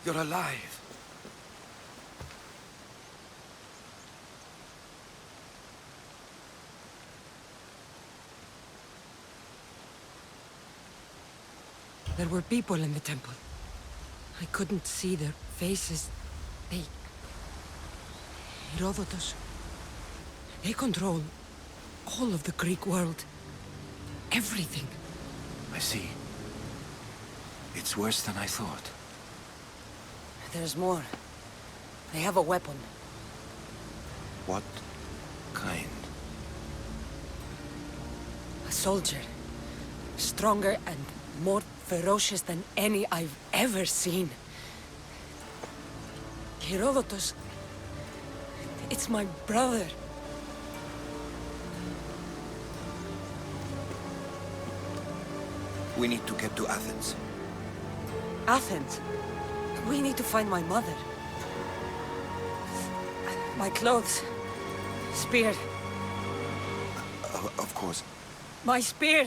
You're alive. There were people in the temple. I couldn't see their faces. Herodotus. They control all of the Greek world. Everything. I see. It's worse than I thought. There's more. They have a weapon. What kind? A soldier. Stronger and more ferocious than any I've ever seen. Herodotus. It's my brother. We need to get to Athens. Athens? We need to find my mother. My clothes. Spear. Of course. My spear!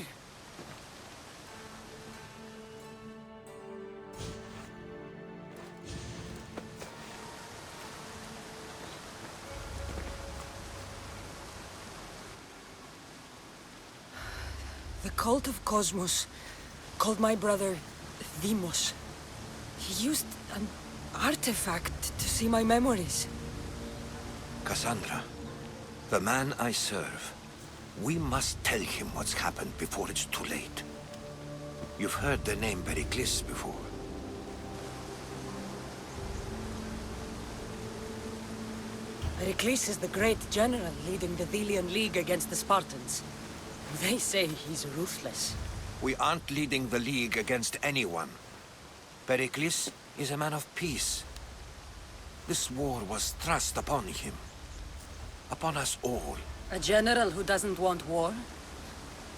The cult of Cosmos called my brother Deimos. He used an artifact to see my memories. Cassandra, the man I serve. We must tell him what's happened before it's too late. You've heard the name Pericles before. Pericles is the great general leading the Delian League against the Spartans. They say he's ruthless. We aren't leading the League against anyone. Pericles is a man of peace. This war was thrust upon him. Upon us all. A general who doesn't want war?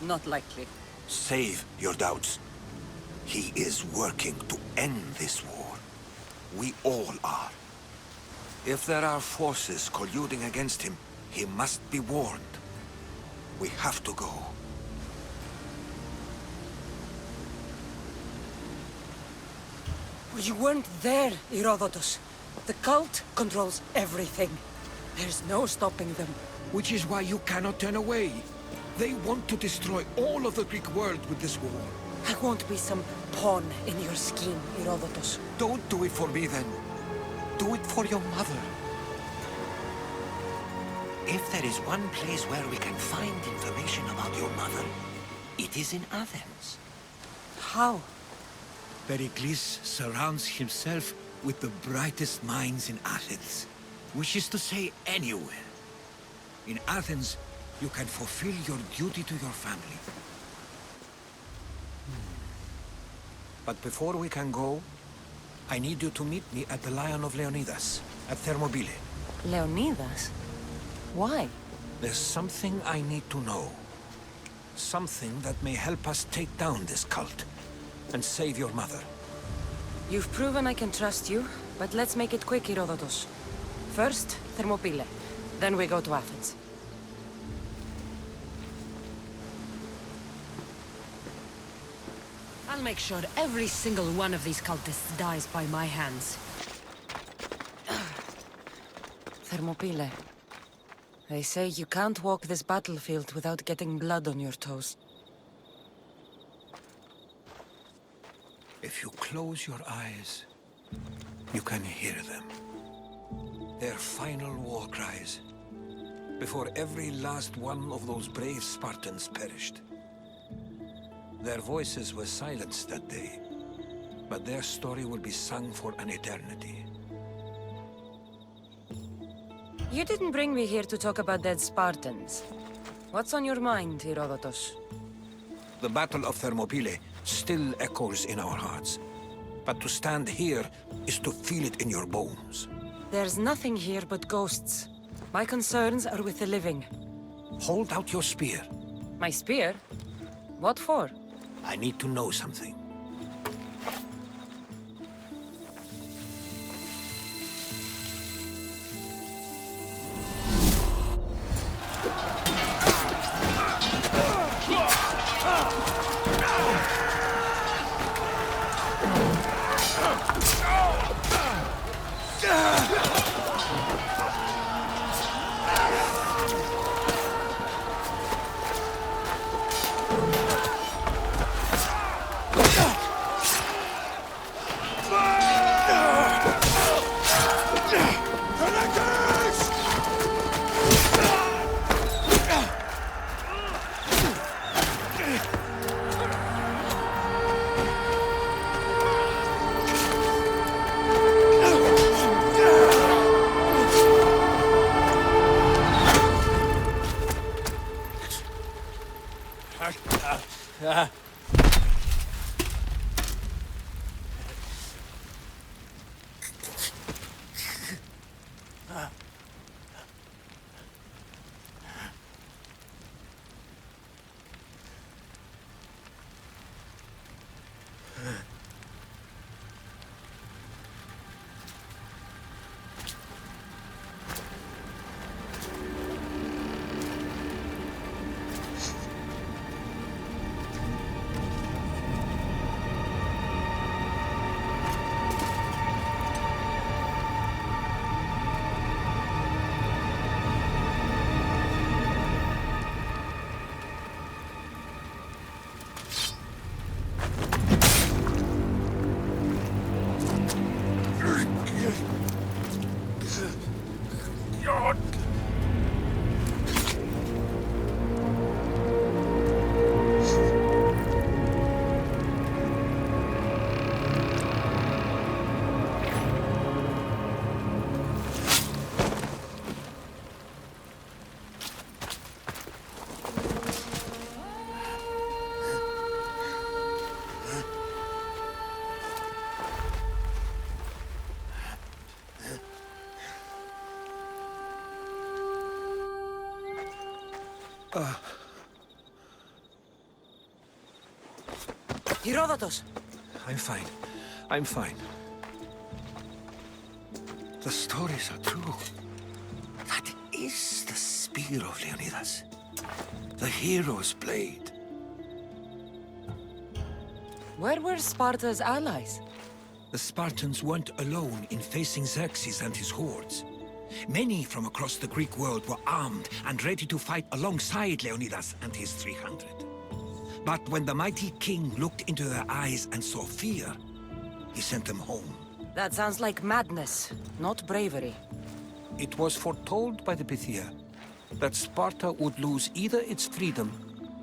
Not likely. Save your doubts. He is working to end this war. We all are. If there are forces colluding against him, he must be warned. We have to go. You weren't there, Herodotus. The cult controls everything. There's no stopping them. Which is why you cannot turn away. They want to destroy all of the Greek world with this war. I won't be some pawn in your scheme, Herodotus. Don't do it for me then. Do it for your mother. If there is one place where we can find information about your mother, it is in Athens. How? Pericles surrounds himself with the brightest minds in Athens. Which is to say, anywhere. In Athens, you can fulfill your duty to your family. But before we can go, I need you to meet me at the Lion of Leonidas, at Thermopylae. Leonidas? Why? There's something I need to know. Something that may help us take down this cult and save your mother. You've proven I can trust you, but let's make it quick, Herodotus. First, Thermopylae. Then we go to Athens. I'll make sure every single one of these cultists dies by my hands. Thermopylae. They say you can't walk this battlefield without getting blood on your toes. If you close your eyes, you can hear them. Their final war cries, before every last one of those brave Spartans perished. Their voices were silenced that day, but their story will be sung for an eternity. You didn't bring me here to talk about dead Spartans. What's on your mind, Herodotus? The Battle of Thermopylae still echoes in our hearts, but to stand here is to feel it in your bones. There's nothing here but ghosts. My concerns are with the living. Hold out your spear. My spear? What for? I need to know something. Herodotus! I'm fine. I'm fine. The stories are true. That is the spear of Leonidas. The hero's blade. Where were Sparta's allies? The Spartans weren't alone in facing Xerxes and his hordes. Many from across the Greek world were armed and ready to fight alongside Leonidas and his 300. But when the mighty king looked into their eyes and saw fear, he sent them home. That sounds like madness, not bravery. It was foretold by the Pythia that Sparta would lose either its freedom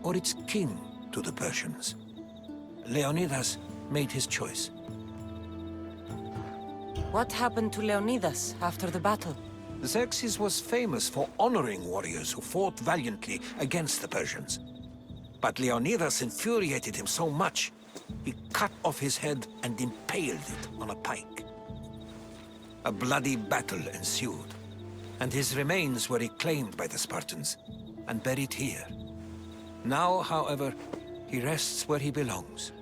or its king to the Persians. Leonidas made his choice. What happened to Leonidas after the battle? Xerxes was famous for honoring warriors who fought valiantly against the Persians. But Leonidas infuriated him so much, he cut off his head and impaled it on a pike. A bloody battle ensued, and his remains were reclaimed by the Spartans and buried here. Now, however, he rests where he belongs.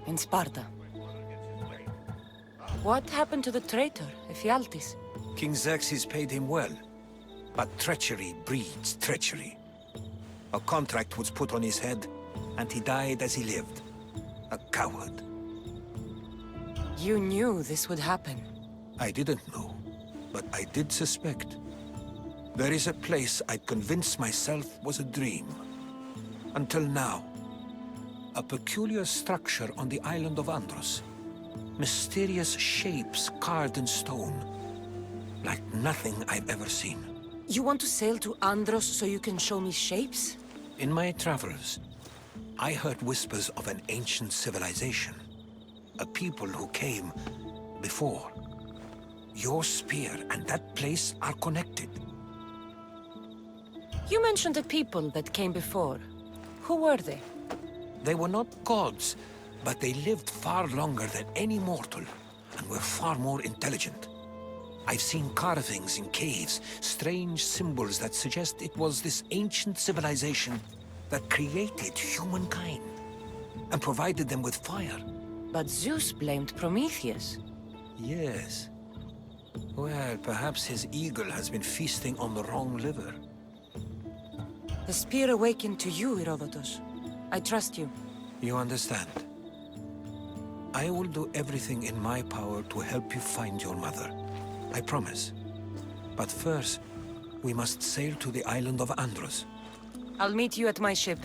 In Sparta. What happened to the traitor, Ephialtes? King Xerxes paid him well, but treachery breeds treachery. A contract was put on his head, and he died as he lived. A coward. You knew this would happen. I didn't know, but I did suspect. There is a place I'd convinced myself was a dream. Until now. A peculiar structure on the island of Andros. Mysterious shapes carved in stone. Like nothing I've ever seen. You want to sail to Andros so you can show me shapes? In my travels, I heard whispers of an ancient civilization. A people who came before. Your spear and that place are connected. You mentioned a people that came before. Who were they? They were not gods, but they lived far longer than any mortal, and were far more intelligent. I've seen carvings in caves, strange symbols that suggest it was this ancient civilization that created humankind, and provided them with fire. But Zeus blamed Prometheus. Yes. Well, perhaps his eagle has been feasting on the wrong liver. The spear awakened to you, Herodotus. I trust you. You understand. I will do everything in my power to help you find your mother. I promise. But first, we must sail to the island of Andros. I'll meet you at my ship.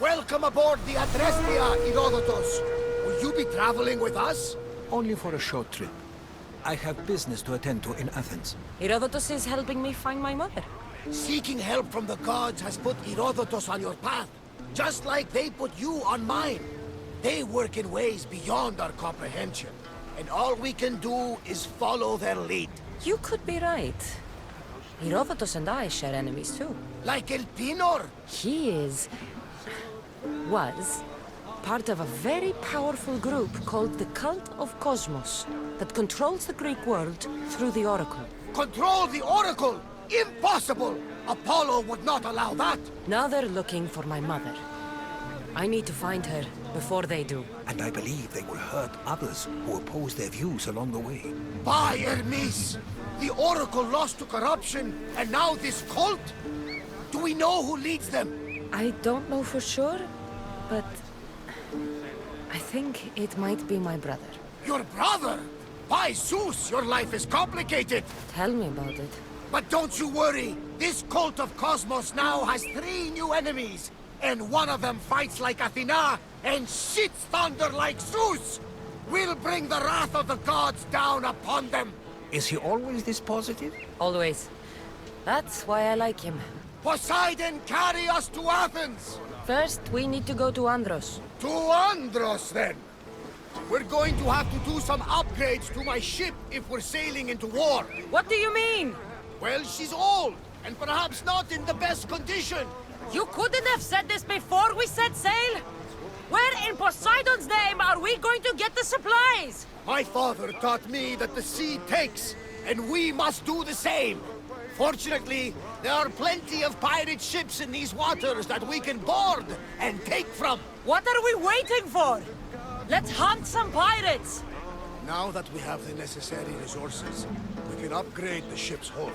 Welcome aboard the Adrestia, Herodotus. Will you be traveling with us? Only for a short trip. I have business to attend to in Athens. Herodotus is helping me find my mother. Seeking help from the gods has put Herodotus on your path, just like they put you on mine. They work in ways beyond our comprehension, and all we can do is follow their lead. You could be right. Herodotus and I share enemies too. Like Elpinor. He was part of a very powerful group called the Cult of Cosmos that controls the Greek world through the Oracle. Control the Oracle! Impossible! Apollo would not allow that! Now they're looking for my mother. I need to find her before they do. And I believe they will hurt others who oppose their views along the way. By Hermes! The Oracle lost to corruption, and now this cult? Do we know who leads them? I don't know for sure, but I think it might be my brother. Your brother? By Zeus, your life is complicated! Tell me about it. But don't you worry! This cult of Cosmos now has 3 new enemies! And one of them fights like Athena and shits thunder like Zeus! We'll bring the wrath of the gods down upon them! Is he always this positive? Always. That's why I like him. Poseidon, carry us to Athens! First, we need to go to Andros. To Andros, then! We're going to have to do some upgrades to my ship if we're sailing into war. What do you mean? Well, she's old, and perhaps not in the best condition. You couldn't have said this before we set sail? Where in Poseidon's name are we going to get the supplies? My father taught me that the sea takes, and we must do the same. Fortunately, there are plenty of pirate ships in these waters that we can board and take from. What are we waiting for? Let's hunt some pirates! Now that we have the necessary resources, we can upgrade the ship's hull.